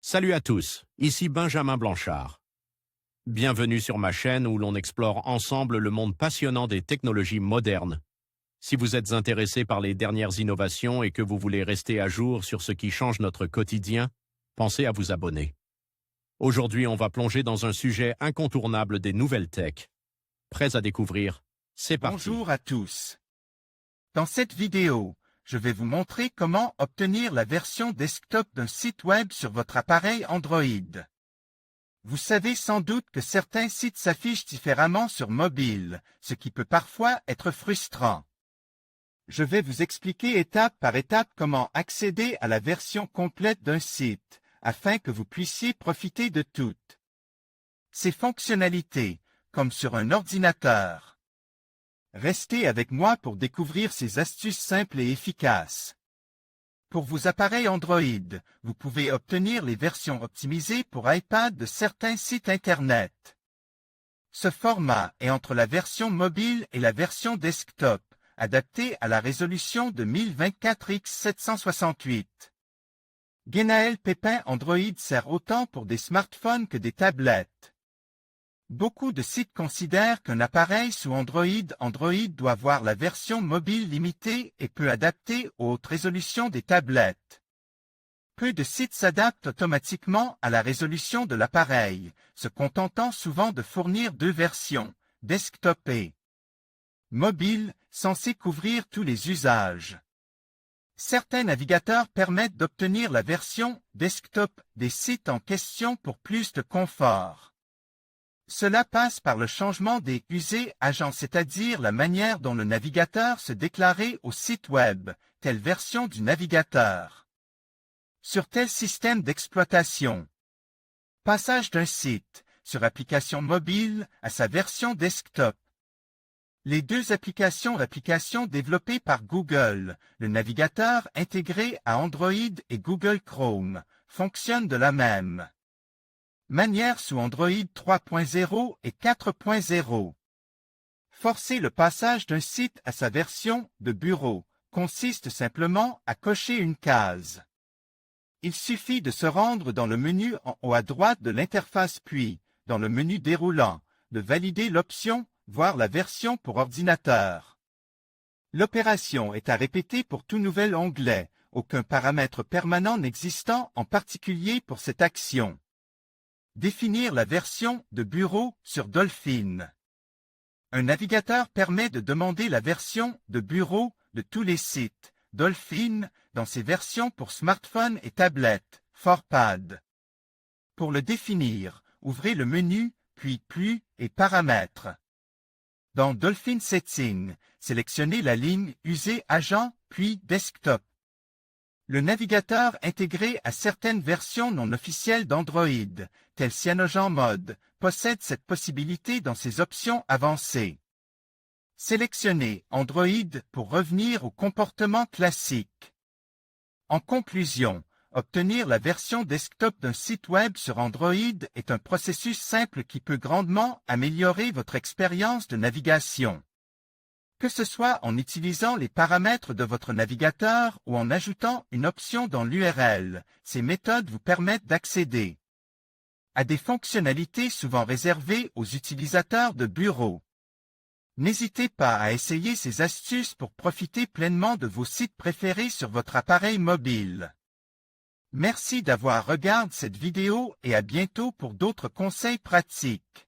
Salut à tous, ici Benjamin Blanchard. Bienvenue sur ma chaîne où l'on explore ensemble le monde passionnant des technologies modernes. Si vous êtes intéressé par les dernières innovations et que vous voulez rester à jour sur ce qui change notre quotidien, pensez à vous abonner. Aujourd'hui, on va plonger dans un sujet incontournable des nouvelles tech. Prêts à découvrir? C'est parti. Bonjour à tous. Dans cette vidéo, je vais vous montrer comment obtenir la version desktop d'un site web sur votre appareil Android. Vous savez sans doute que certains sites s'affichent différemment sur mobile, ce qui peut parfois être frustrant. Je vais vous expliquer étape par étape comment accéder à la version complète d'un site, afin que vous puissiez profiter de toutes ses fonctionnalités, comme sur un ordinateur. Restez avec moi pour découvrir ces astuces simples et efficaces. Pour vos appareils Android, vous pouvez obtenir les versions optimisées pour iPad de certains sites Internet. Ce format est entre la version mobile et la version desktop, adaptée à la résolution de 1024x768. Genaël Pépin Android sert autant pour des smartphones que des tablettes. Beaucoup de sites considèrent qu'un appareil sous Android doit voir la version mobile limitée et peu adaptée aux hautes résolutions des tablettes. Peu de sites s'adaptent automatiquement à la résolution de l'appareil, se contentant souvent de fournir deux versions, desktop et mobile, censées couvrir tous les usages. Certains navigateurs permettent d'obtenir la version desktop des sites en question pour plus de confort. Cela passe par le changement des agents, c'est-à-dire la manière dont le navigateur se déclarait au site web, telle version du navigateur. Sur tel système d'exploitation. Passage d'un site, sur application mobile, à sa version desktop. Les deux applications développées par Google, le navigateur intégré à Android et Google Chrome, fonctionnent de la même manière sous Android 3.0 et 4.0. Forcer le passage d'un site à sa version de bureau consiste simplement à cocher une case. Il suffit de se rendre dans le menu en haut à droite de l'interface puis, dans le menu déroulant, de valider l'option « Voir la version pour ordinateur ». L'opération est à répéter pour tout nouvel onglet, aucun paramètre permanent n'existant en particulier pour cette action. Définir la version de bureau sur Dolphin. Un navigateur permet de demander la version de bureau de tous les sites Dolphin dans ses versions pour smartphone et tablette, ForPad. Pour le définir, ouvrez le menu, puis Plus et Paramètres. Dans Dolphin Settings, sélectionnez la ligne User agent, puis Desktop. Le navigateur intégré à certaines versions non officielles d'Android, tel CyanogenMod, possède cette possibilité dans ses options avancées. Sélectionnez Android pour revenir au comportement classique. En conclusion, obtenir la version desktop d'un site web sur Android est un processus simple qui peut grandement améliorer votre expérience de navigation. Que ce soit en utilisant les paramètres de votre navigateur ou en ajoutant une option dans l'URL, ces méthodes vous permettent d'accéder à des fonctionnalités souvent réservées aux utilisateurs de bureau. N'hésitez pas à essayer ces astuces pour profiter pleinement de vos sites préférés sur votre appareil mobile. Merci d'avoir regardé cette vidéo et à bientôt pour d'autres conseils pratiques.